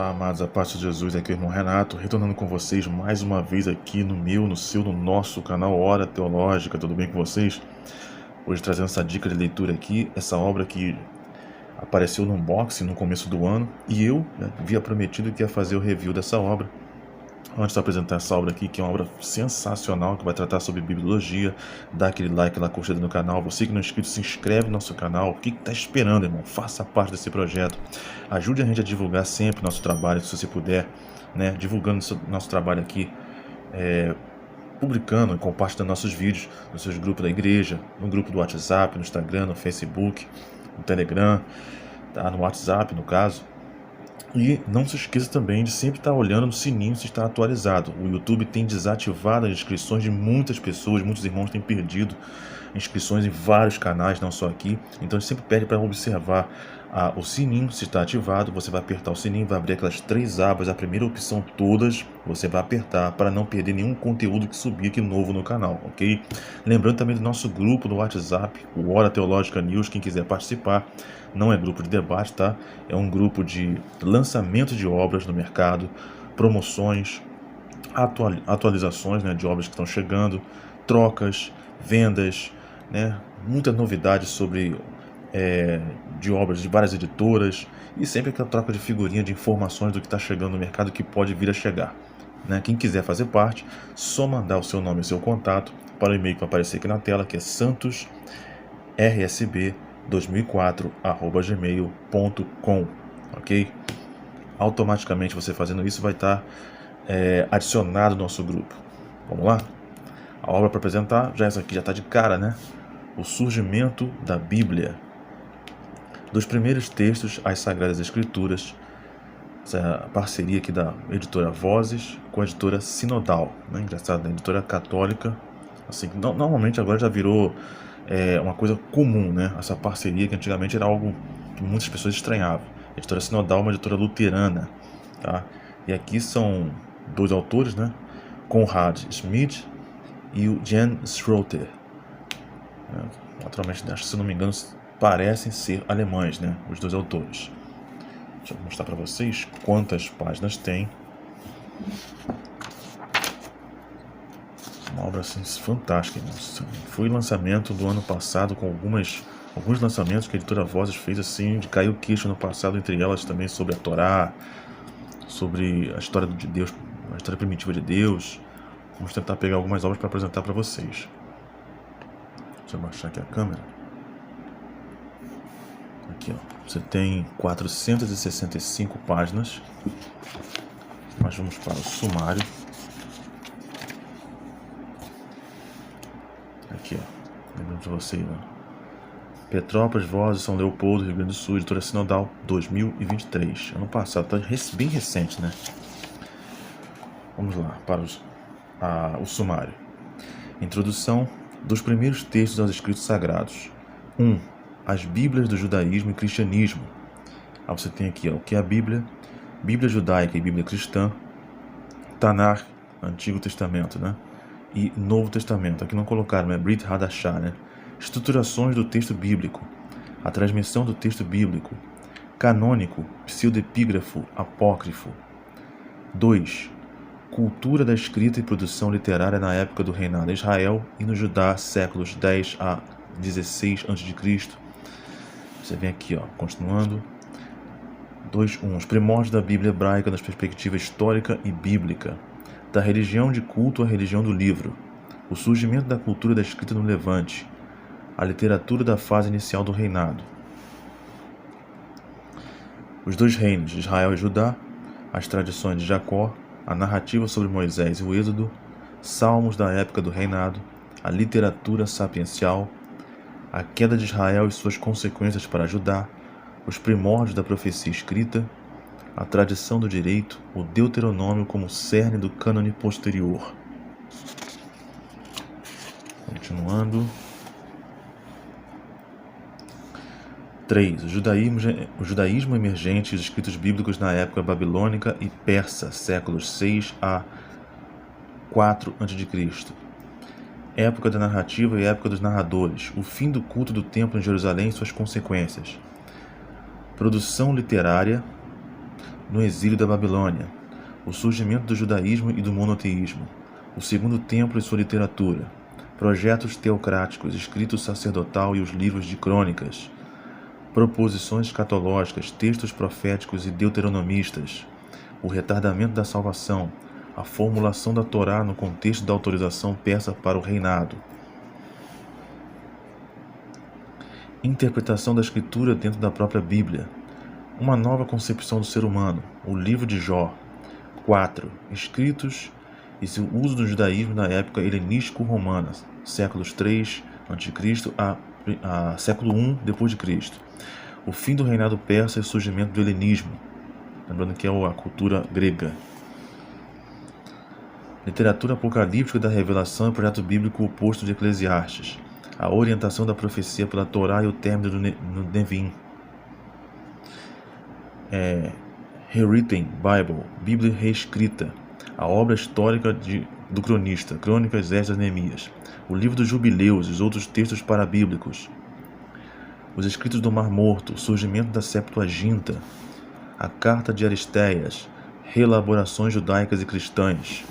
Olá, amados, a paz de Jesus, aqui é o irmão Renato, retornando com vocês mais uma vez aqui no meu, no seu, no nosso canal Hora Teológica. Tudo bem com vocês? Hoje trazendo essa dica de leitura aqui, essa obra que apareceu no unboxing no começo do ano, e eu havia prometido que ia fazer o review dessa obra. Antes de apresentar essa obra aqui, que é uma obra sensacional, que vai tratar sobre bibliologia, dá aquele like lá, curtida no canal. Você que não é inscrito, se inscreve no nosso canal. O que está esperando, irmão? Faça parte desse projeto. Ajude a gente a divulgar sempre nosso trabalho, se você puder, divulgando nosso trabalho aqui, publicando e compartilhando nossos vídeos nos seus grupos da igreja, no grupo do WhatsApp, no Instagram, no Facebook, no Telegram, tá? No WhatsApp, no caso. E não se esqueça também de sempre estar olhando no sininho se está atualizado. O YouTube tem desativado as inscrições de muitas pessoas, muitos irmãos têm perdido inscrições em vários canais, não só aqui. Então a gente sempre pede para observar o sininho se está ativado. Você vai apertar o sininho, vai abrir aquelas 3 abas, a primeira opção todas, você vai apertar para não perder nenhum conteúdo que subir aqui novo no canal, ok? Lembrando também do nosso grupo no WhatsApp, o Hora Teológica News, quem quiser participar. Não é grupo de debate, tá? É um grupo de lançamento de obras no mercado, promoções, atualizações, de obras que estão chegando, trocas, vendas, muita novidade sobre de obras de várias editoras e sempre aquela troca de figurinha de informações do que está chegando no mercado, que pode vir a chegar. Quem quiser fazer parte, só mandar o seu nome e seu contato para o e-mail que vai aparecer aqui na tela, que é santosrsb2004@gmail.com, ok? Automaticamente você fazendo isso vai estar adicionado no nosso grupo. Vamos lá? A obra para apresentar, essa aqui já está de cara, O surgimento da Bíblia. Dos primeiros textos às Sagradas Escrituras, essa parceria aqui da editora Vozes com a editora Sinodal, engraçado, editora católica, assim, normalmente agora já virou uma coisa comum, essa parceria, que antigamente era algo que muitas pessoas estranhavam. A editora Sinodal é uma editora luterana, tá? E aqui são 2 autores, Conrad Schmidt e o Jan Schroeter. Naturalmente, acho que, se não me engano, parecem ser alemães, os 2 autores. Deixa eu mostrar para vocês quantas páginas tem. Uma obra assim fantástica, irmãos. Foi lançamento do ano passado, com alguns lançamentos que a editora Vozes fez, assim, de cair o queixo no passado, entre elas também sobre a Torá, sobre a história de Deus, a história primitiva de Deus. Vamos tentar pegar algumas obras para apresentar para vocês. Deixa eu baixar aqui a câmera. Aqui, ó. Você tem 465 páginas. Nós vamos para o sumário. Aqui, ó. Lembrando de você, Petrópolis, Vozes, São Leopoldo, Rio Grande do Sul, editora Sinodal, 2023. Ano passado, tá bem recente, Vamos lá, para o sumário. Introdução dos primeiros textos aos escritos sagrados. 1. As Bíblias do judaísmo e cristianismo. Aí você tem aqui, o que é a Bíblia? Bíblia judaica e Bíblia cristã. Tanar, Antigo Testamento, e Novo Testamento. Aqui não colocaram, Brit Hadashah, Estruturações do texto bíblico. A transmissão do texto bíblico. Canônico, pseudepígrafo, apócrifo. 2. Cultura da escrita e produção literária na época do reinado de Israel e no Judá, séculos 10 a 16 a.C. Você vem aqui, continuando. 2.1. Os primórdios da Bíblia hebraica nas perspectivas histórica e bíblica. Da religião de culto à religião do livro. O surgimento da cultura da escrita no Levante. A literatura da fase inicial do reinado. Os 2 reinos, Israel e Judá. As tradições de Jacó. A narrativa sobre Moisés e o Êxodo. Salmos da época do reinado. A literatura sapiencial. A queda de Israel e suas consequências para Judá. Os primórdios da profecia escrita. A tradição do direito. O Deuteronômio como cerne do cânone posterior. Continuando. 3. O judaísmo emergente e os escritos bíblicos na época babilônica e persa, séculos 6 a 4 a.C. Época da narrativa e época dos narradores. O fim do culto do templo em Jerusalém e suas consequências. Produção literária no exílio da Babilônia, o surgimento do judaísmo e do monoteísmo, o Segundo Templo e sua literatura, projetos teocráticos, escrito sacerdotal e os livros de crônicas, proposições escatológicas, textos proféticos e deuteronomistas, o retardamento da salvação, a formulação da Torá no contexto da autorização persa para o reinado, interpretação da Escritura dentro da própria Bíblia, uma nova concepção do ser humano, o livro de Jó. 4. Escritos e seu uso no judaísmo na época helenístico-romana, séculos 3 a.C. a século 1 d.C. O fim do reinado persa e o surgimento do helenismo, lembrando que é a cultura grega. Literatura apocalíptica da revelação e projeto bíblico oposto de Eclesiastes, a orientação da profecia pela Torá e o término do Nevim. Rewritten Bible, Bíblia reescrita, a obra histórica do cronista, Crônicas, Esdras e Neemias, o livro dos Jubileus e os outros textos parabíblicos, os escritos do Mar Morto, o surgimento da Septuaginta, a Carta de Aristeias, reelaborações judaicas e cristãs,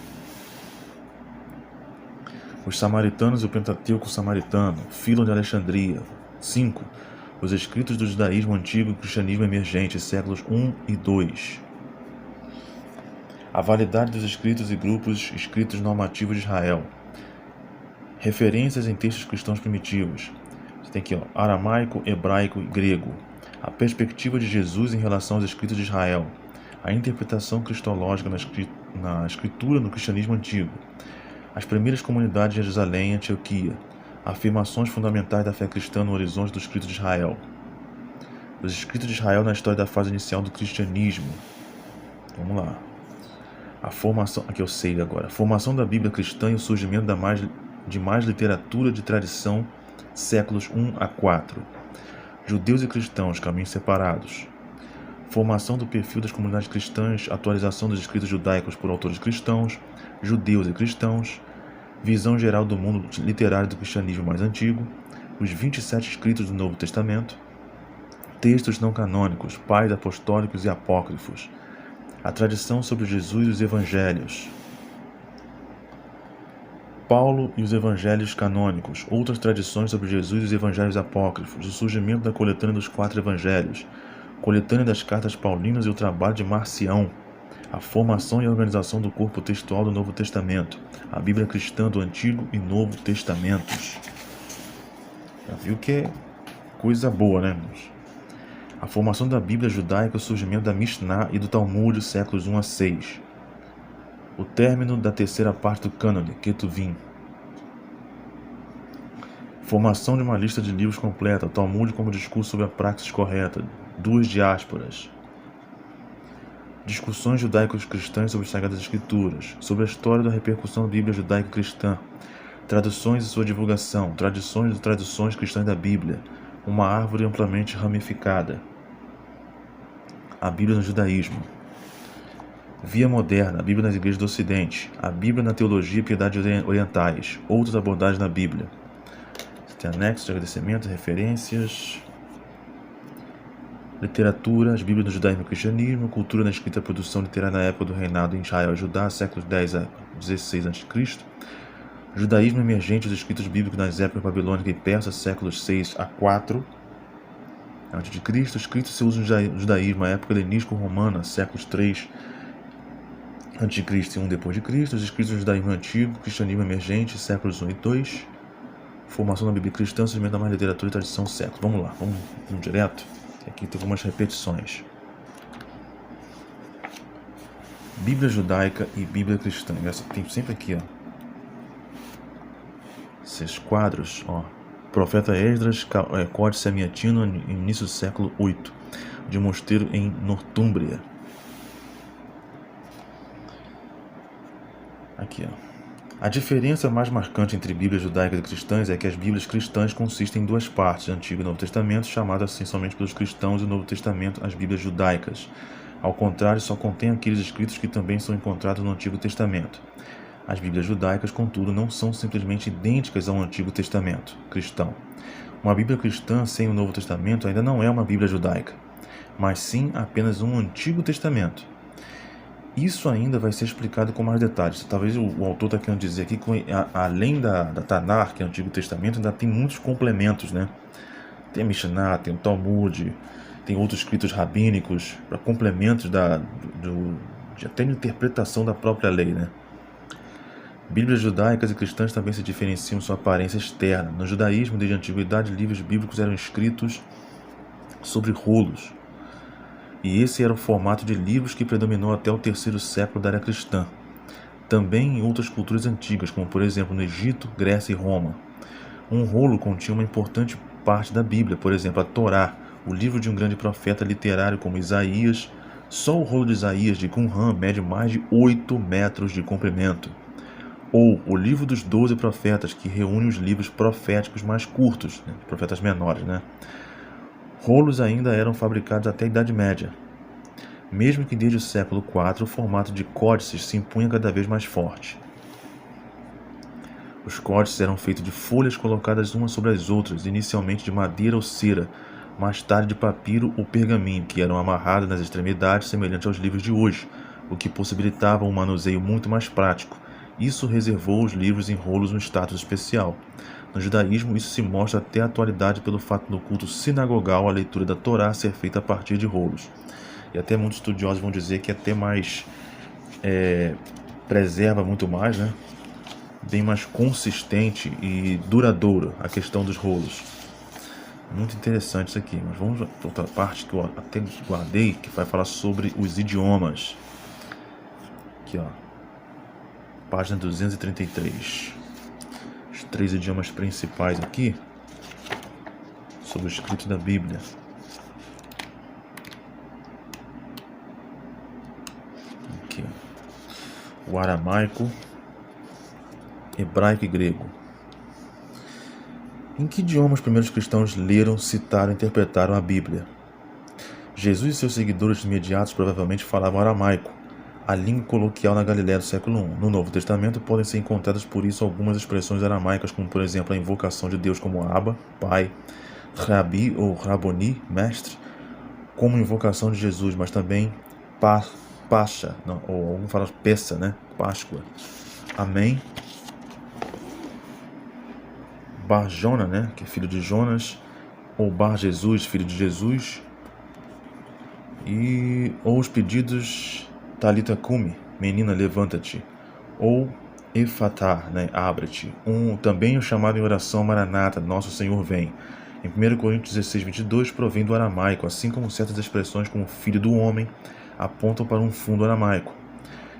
os Samaritanos e o Pentateuco Samaritano, Fílon de Alexandria. 5. Os escritos do judaísmo antigo e cristianismo emergente, séculos 1 e 2. A validade dos escritos e grupos escritos normativos de Israel. Referências em textos cristãos primitivos. Você tem aqui, aramaico, hebraico e grego. A perspectiva de Jesus em relação aos escritos de Israel. A interpretação cristológica na escritura no cristianismo antigo. As primeiras comunidades de Jerusalém e Antioquia. Afirmações fundamentais da fé cristã no horizonte dos escritos de Israel. Os escritos de Israel na história da fase inicial do cristianismo. Vamos lá. A formação, aqui eu sei agora. A formação da Bíblia cristã e o surgimento de mais literatura de tradição, séculos 1 a 4. Judeus e cristãos, caminhos separados. Formação do perfil das comunidades cristãs, atualização dos escritos judaicos por autores cristãos, judeus e cristãos, visão geral do mundo literário do cristianismo mais antigo, os 27 escritos do Novo Testamento, textos não canônicos, pais apostólicos e apócrifos, a tradição sobre Jesus e os evangelhos, Paulo e os evangelhos canônicos, outras tradições sobre Jesus e os evangelhos apócrifos, o surgimento da coletânea dos 4 evangelhos, coletânea das cartas paulinas e o trabalho de Marcião, a formação e a organização do corpo textual do Novo Testamento, a Bíblia cristã do Antigo e Novo Testamentos. Já viu que é coisa boa, né, irmãos? A formação da Bíblia judaica, o surgimento da Mishnah e do Talmud, séculos 1 a 6. O término da terceira parte do cânone, Ketuvim. Formação de uma lista de livros completa, o Talmud como discurso sobre a praxis correta, 2 diásporas. Discussões judaicos cristãs sobre as Sagradas Escrituras, sobre a história da repercussão da Bíblia judaica cristã, traduções e sua divulgação, tradições e traduções cristãs da Bíblia, uma árvore amplamente ramificada. A Bíblia no judaísmo. Via moderna, a Bíblia nas igrejas do Ocidente, a Bíblia na teologia e piedade orientais, outras abordagens na Bíblia. Você tem anexos de agradecimento, referências, literatura, as Bíblias no judaísmo e cristianismo, cultura na escrita e produção literária na época do reinado em Israel e Judá, séculos 10 a 16 a.C., judaísmo emergente, os escritos bíblicos nas épocas babilônica e persa, séculos 6 a 4 a.C., escritos e seu uso no judaísmo, a época helenístico-romana, séculos 3 a.C. e 1 d.C., os escritos do judaísmo antigo, cristianismo emergente, séculos 1 e 2, formação da Bíblia cristã, surgimento da mais literatura e tradição, séculos. Vamos lá, vamos direto. Aqui tem algumas repetições. Bíblia judaica e Bíblia cristã. Tem sempre aqui, esses quadros, Profeta Esdras, Códice Amiatino, início do século 8, de um mosteiro em Nortúmbria. Aqui, A diferença mais marcante entre Bíblias judaicas e cristãs é que as Bíblias cristãs consistem em 2 partes, Antigo e Novo Testamento, chamadas assim somente pelos cristãos, e o Novo Testamento, as Bíblias judaicas. Ao contrário, só contém aqueles escritos que também são encontrados no Antigo Testamento. As Bíblias judaicas, contudo, não são simplesmente idênticas ao Antigo Testamento cristão. Uma Bíblia cristã sem o Novo Testamento ainda não é uma Bíblia judaica. mas sim apenas um Antigo Testamento. Isso ainda vai ser explicado com mais detalhes. Talvez o autor está querendo dizer aqui que, além da Tanakh, que é o Antigo Testamento, ainda tem muitos complementos, né? Tem a Mishnah, tem o Talmud, tem outros escritos rabínicos, para complementos de até de interpretação da própria lei, né? Bíblias judaicas e cristãs também se diferenciam em sua aparência externa. No judaísmo, desde a antiguidade, livros bíblicos eram escritos sobre rolos. E esse era o formato de livros que predominou até o terceiro século da era cristã. Também em outras culturas antigas, como por exemplo no Egito, Grécia e Roma. Um rolo continha uma importante parte da Bíblia, por exemplo, a Torá, o livro de um grande profeta literário como Isaías. Só o rolo de Isaías de Qumran mede mais de 8 metros de comprimento. Ou o livro dos 12 profetas, que reúne os livros proféticos mais curtos, né, profetas menores, né? Rolos ainda eram fabricados até a Idade Média, mesmo que desde o século IV o formato de códices se impunha cada vez mais forte. Os códices eram feitos de folhas colocadas umas sobre as outras, inicialmente de madeira ou cera, mais tarde de papiro ou pergaminho, que eram amarrados nas extremidades semelhante aos livros de hoje, o que possibilitava um manuseio muito mais prático. Isso reservou os livros em rolos um status especial. No judaísmo, isso se mostra até a atualidade pelo fato do culto sinagogal a leitura da Torá ser feita a partir de rolos. E até muitos estudiosos vão dizer que é até mais preserva muito mais, né? Bem mais consistente e duradouro a questão dos rolos. Muito interessante isso aqui, mas vamos para outra parte que eu até guardei, que vai falar sobre os idiomas. Aqui, ó, página 233. Os 3 idiomas principais aqui sobre o escrito da Bíblia. Aqui, ó, o aramaico, hebraico e grego. Em que idioma os primeiros cristãos leram, citaram e interpretaram a Bíblia? Jesus e seus seguidores imediatos provavelmente falavam aramaico, a língua coloquial na Galiléia do século I. No Novo Testamento podem ser encontradas por isso algumas expressões aramaicas, como por exemplo a invocação de Deus como Abba, Pai, Rabi ou Raboni, Mestre, como invocação de Jesus, mas também Pascha, ou alguns falam Pessa, né? Páscoa, Amém, Bar Jona, né? Que é filho de Jonas, ou Bar Jesus, filho de Jesus, ou os pedidos Talita Cumi, menina, levanta-te, ou Efatá, né, abre-te. Também o chamado em oração Maranata, Nosso Senhor vem. Em 1 Coríntios 16, 22, provém do aramaico, assim como certas expressões como filho do homem apontam para um fundo aramaico.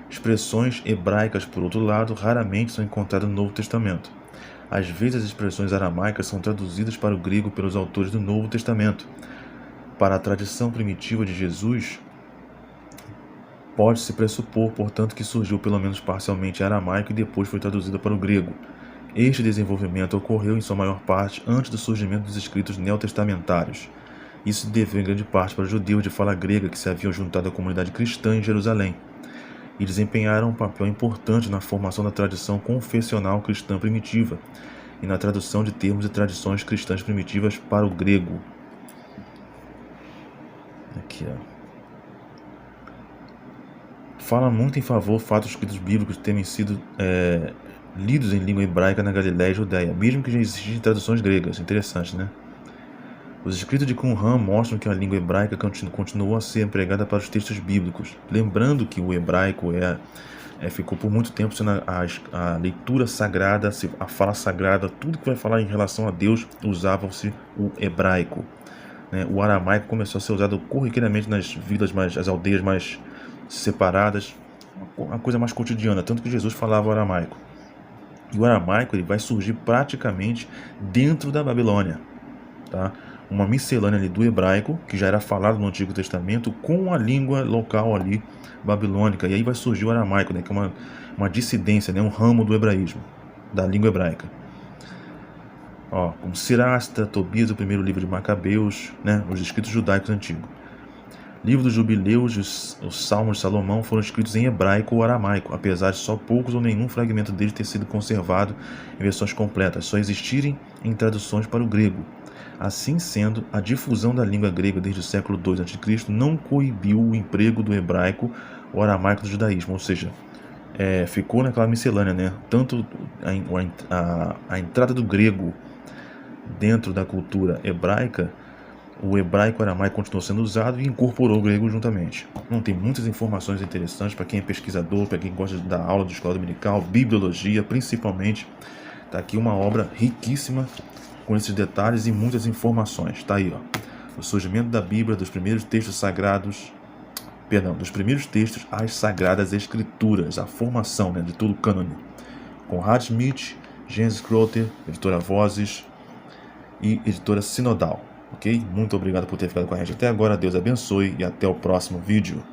Expressões hebraicas, por outro lado, raramente são encontradas no Novo Testamento. Às vezes as expressões aramaicas são traduzidas para o grego pelos autores do Novo Testamento. Para a tradição primitiva de Jesus, pode-se pressupor, portanto, que surgiu pelo menos parcialmente em aramaico e depois foi traduzida para o grego. Este desenvolvimento ocorreu, em sua maior parte, antes do surgimento dos escritos neotestamentários. Isso se deveu em grande parte para os judeus de fala grega que se haviam juntado à comunidade cristã em Jerusalém e desempenharam um papel importante na formação da tradição confessional cristã primitiva e na tradução de termos e tradições cristãs primitivas para o grego. Aqui, ó. Fala muito em favor o fato dos escritos bíblicos terem sido lidos em língua hebraica na Galiléia e Judéia, mesmo que já existissem traduções gregas. Interessante, né? Os escritos de Qumran mostram que a língua hebraica continuou a ser empregada para os textos bíblicos. Lembrando que o hebraico ficou por muito tempo sendo a leitura sagrada, a fala sagrada, tudo que vai falar em relação a Deus usava-se o hebraico. Né? O aramaico começou a ser usado corriqueiramente nas vilas as aldeias mais separadas, uma coisa mais cotidiana, tanto que Jesus falava o aramaico. E o aramaico ele vai surgir praticamente dentro da Babilônia, tá? Uma miscelânea ali do hebraico, que já era falado no Antigo Testamento, com a língua local ali, babilônica, e aí vai surgir o aramaico, né, que é uma dissidência, né, um ramo do hebraísmo, da língua hebraica. Como Sirasta, Tobias, o primeiro livro de Macabeus, né, os escritos judaicos antigos. Livro dos Jubileus e os Salmos de Salomão foram escritos em hebraico ou aramaico, apesar de só poucos ou nenhum fragmento deles ter sido conservado em versões completas, só existirem em traduções para o grego. Assim sendo, a difusão da língua grega desde o século II a.C. não coibiu o emprego do hebraico ou aramaico do judaísmo, ou seja, ficou naquela miscelânea, né? Tanto a entrada do grego dentro da cultura hebraica, o hebraico e o aramaico continuou sendo usado e incorporou o grego juntamente. Não tem muitas informações interessantes para quem é pesquisador, para quem gosta de dar aula de escola dominical, bibliologia, principalmente. Está aqui uma obra riquíssima com esses detalhes e muitas informações. Está aí, ó, o surgimento da Bíblia, dos primeiros textos sagrados, dos primeiros textos às Sagradas Escrituras, a formação, né, de todo o cânone. Conrad Schmidt, Jens Kroter, editora Vozes e editora Sinodal. Ok? Muito obrigado por ter ficado com a gente até agora. Deus abençoe e até o próximo vídeo.